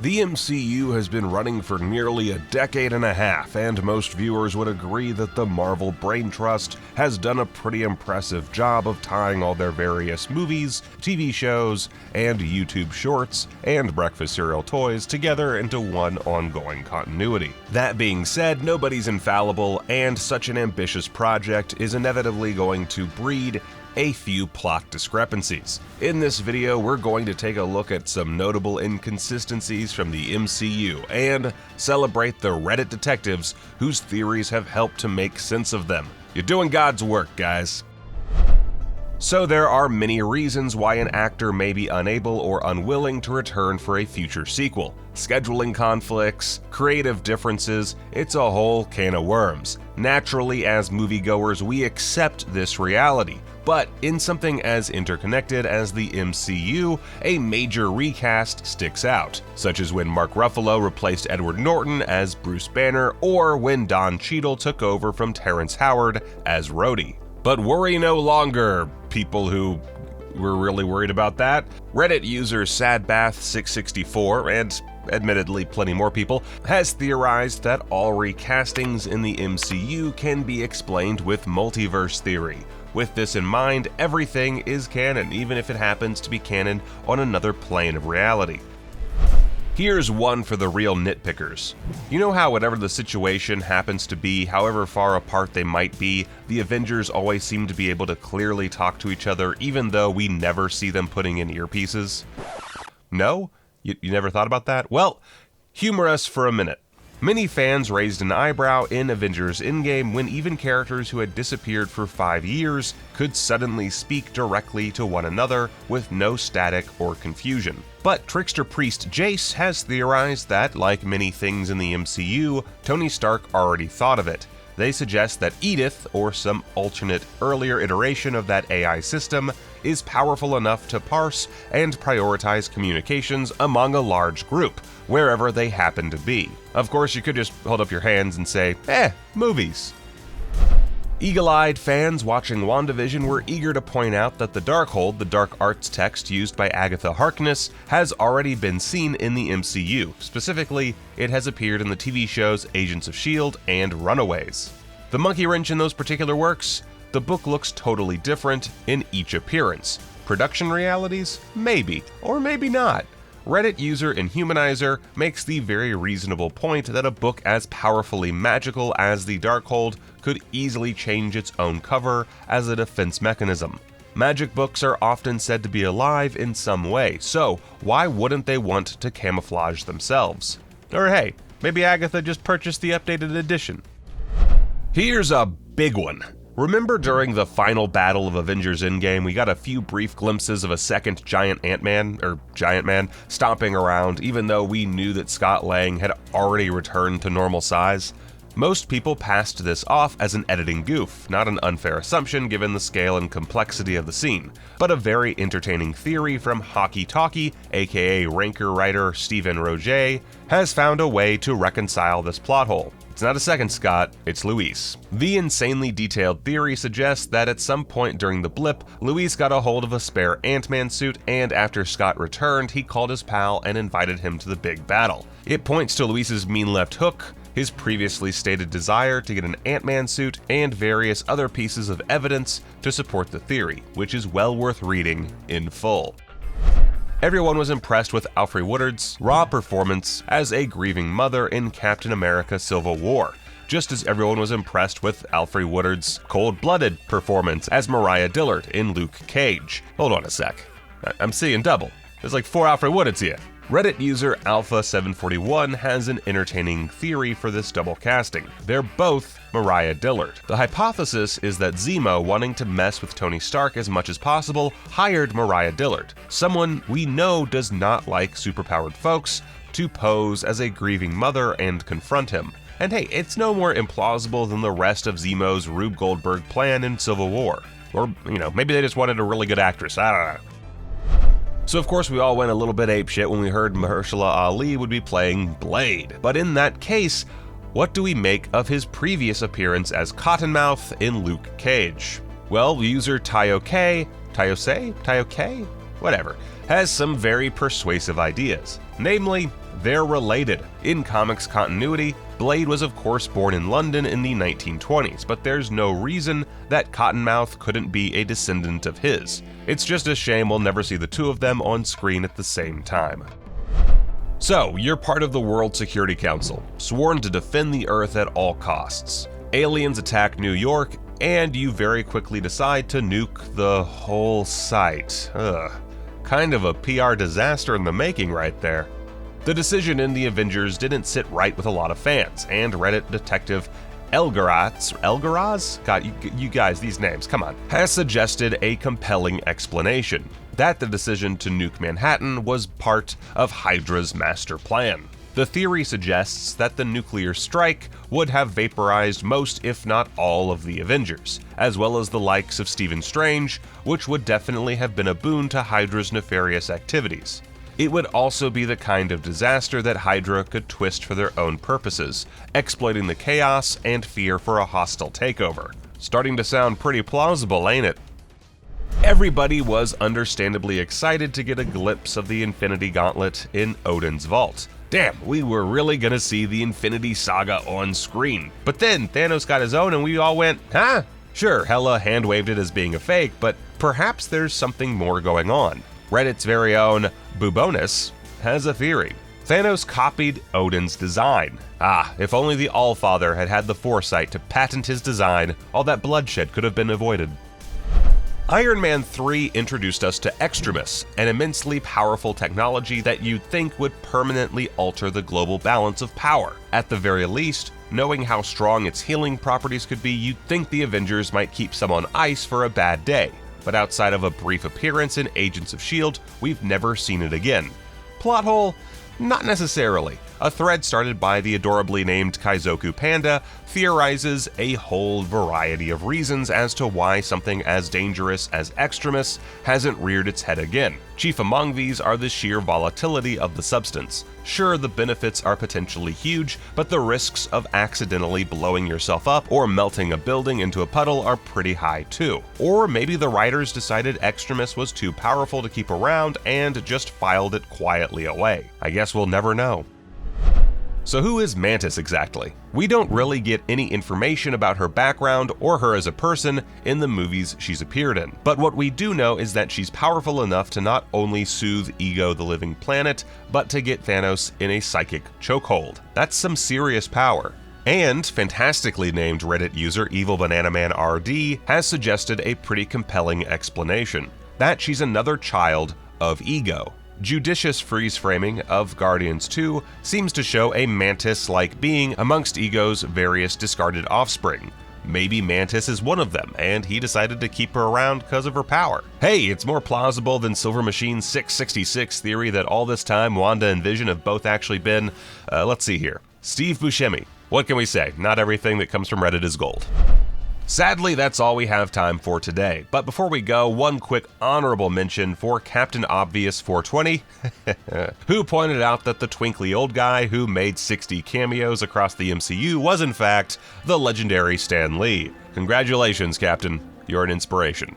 The MCU has been running for nearly a decade and a half, and most viewers would agree that the Marvel Brain Trust has done a pretty impressive job of tying all their various movies, TV shows, and YouTube shorts, and breakfast cereal toys together into one ongoing continuity. That being said, nobody's infallible, and such an ambitious project is inevitably going to breed a few plot discrepancies. In this video, we're going to take a look at some notable inconsistencies from the MCU and celebrate the Reddit detectives whose theories have helped to make sense of them. You're doing God's work, guys. So there are many reasons why an actor may be unable or unwilling to return for a future sequel. Scheduling conflicts, creative differences, it's a whole can of worms. Naturally, as moviegoers, we accept this reality. But in something as interconnected as the MCU, a major recast sticks out, such as when Mark Ruffalo replaced Edward Norton as Bruce Banner, or when Don Cheadle took over from Terrence Howard as Rhodey. But worry no longer, people who were really worried about that. Reddit user SadBath664, and admittedly plenty more people, has theorized that all recastings in the MCU can be explained with multiverse theory. With this in mind, everything is canon, even if it happens to be canon on another plane of reality. Here's one for the real nitpickers. You know how whatever the situation happens to be, however far apart they might be, the Avengers always seem to be able to clearly talk to each other even though we never see them putting in earpieces? No? You never thought about that? Well, humor us for a minute. Many fans raised an eyebrow in Avengers Endgame when even characters who had disappeared for 5 years could suddenly speak directly to one another with no static or confusion. But trickster priest Jace has theorized that, like many things in the MCU, Tony Stark already thought of it. They suggest that Edith, or some alternate earlier iteration of that AI system, is powerful enough to parse and prioritize communications among a large group, wherever they happen to be. Of course, you could just hold up your hands and say, movies. Eagle-eyed fans watching WandaVision were eager to point out that the Darkhold, the dark arts text used by Agatha Harkness, has already been seen in the MCU. Specifically, it has appeared in the TV shows Agents of S.H.I.E.L.D. and Runaways. The monkey wrench in those particular works? The book looks totally different in each appearance. Production realities? Maybe, or maybe not. Reddit user Inhumanizer makes the very reasonable point that a book as powerfully magical as the Darkhold could easily change its own cover as a defense mechanism. Magic books are often said to be alive in some way, so why wouldn't they want to camouflage themselves? Or hey, maybe Agatha just purchased the updated edition. Here's a big one. Remember during the final battle of Avengers Endgame, we got a few brief glimpses of a second giant Giant Man, stomping around, even though we knew that Scott Lang had already returned to normal size? Most people passed this off as an editing goof, not an unfair assumption given the scale and complexity of the scene, but a very entertaining theory from Hockey Talkie, aka Ranker writer Stephen Roget, has found a way to reconcile this plot hole. It's not a second Scott, it's Luis. The insanely detailed theory suggests that at some point during the blip, Luis got a hold of a spare Ant-Man suit, and after Scott returned, he called his pal and invited him to the big battle. It points to Luis's mean left hook, his previously stated desire to get an Ant-Man suit, and various other pieces of evidence to support the theory, which is well worth reading in full. Everyone was impressed with Alfre Woodard's raw performance as a grieving mother in Captain America: Civil War, just as everyone was impressed with Alfre Woodard's cold-blooded performance as Mariah Dillard in Luke Cage. Hold on a sec. I'm seeing double. There's like 4 Alfre Woodards here. Reddit user Alpha741 has an entertaining theory for this double casting. They're both Mariah Dillard. The hypothesis is that Zemo, wanting to mess with Tony Stark as much as possible, hired Mariah Dillard, someone we know does not like superpowered folks, to pose as a grieving mother and confront him. And hey, it's no more implausible than the rest of Zemo's Rube Goldberg plan in Civil War. Or, maybe they just wanted a really good actress, I don't know. So of course we all went a little bit apeshit when we heard Mahershala Ali would be playing Blade. But in that case, what do we make of his previous appearance as Cottonmouth in Luke Cage? Well, user Tayoke, whatever, has some very persuasive ideas. Namely, they're related. In comics continuity, Blade was of course born in London in the 1920s, but there's no reason that Cottonmouth couldn't be a descendant of his. It's just a shame we'll never see the two of them on screen at the same time. So, you're part of the World Security Council, sworn to defend the Earth at all costs. Aliens attack New York, and you very quickly decide to nuke the whole site. Kind of a PR disaster in the making right there. The decision in the Avengers didn't sit right with a lot of fans, and Reddit detective Elgaraz? God, you guys, these names, come on, has suggested a compelling explanation. That the decision to nuke Manhattan was part of Hydra's master plan. The theory suggests that the nuclear strike would have vaporized most, if not all, of the Avengers, as well as the likes of Stephen Strange, which would definitely have been a boon to Hydra's nefarious activities. It would also be the kind of disaster that Hydra could twist for their own purposes, exploiting the chaos and fear for a hostile takeover. Starting to sound pretty plausible, ain't it? Everybody was understandably excited to get a glimpse of the Infinity Gauntlet in Odin's vault. Damn, we were really gonna see the Infinity Saga on screen. But then Thanos got his own and we all went, huh? Sure, Hela hand-waved it as being a fake, but perhaps there's something more going on. Reddit's very own Bubonus has a theory. Thanos copied Odin's design. If only the Allfather had had the foresight to patent his design, all that bloodshed could have been avoided. Iron Man 3 introduced us to Extremis, an immensely powerful technology that you'd think would permanently alter the global balance of power. At the very least, knowing how strong its healing properties could be, you'd think the Avengers might keep some on ice for a bad day. But outside of a brief appearance in Agents of S.H.I.E.L.D., we've never seen it again. Plot hole? Not necessarily. A thread started by the adorably named Kaizoku Panda theorizes a whole variety of reasons as to why something as dangerous as Extremis hasn't reared its head again. Chief among these are the sheer volatility of the substance. Sure, the benefits are potentially huge, but the risks of accidentally blowing yourself up or melting a building into a puddle are pretty high too. Or maybe the writers decided Extremis was too powerful to keep around and just filed it quietly away. I guess we'll never know. So who is Mantis exactly? We don't really get any information about her background or her as a person in the movies she's appeared in. But what we do know is that she's powerful enough to not only soothe Ego the Living Planet, but to get Thanos in a psychic chokehold. That's some serious power. And fantastically named Reddit user EvilBananamanRD has suggested a pretty compelling explanation. That she's another child of Ego. Judicious freeze-framing of Guardians 2 seems to show a Mantis-like being amongst Ego's various discarded offspring. Maybe Mantis is one of them, and he decided to keep her around because of her power. Hey, it's more plausible than Silver Machine's 666 theory that all this time Wanda and Vision have both actually been, let's see here, Steve Buscemi. What can we say? Not everything that comes from Reddit is gold. Sadly, that's all we have time for today, but before we go, one quick honorable mention for Captain Obvious 420, who pointed out that the twinkly old guy who made 60 cameos across the MCU was in fact the legendary Stan Lee. Congratulations, Captain, you're an inspiration.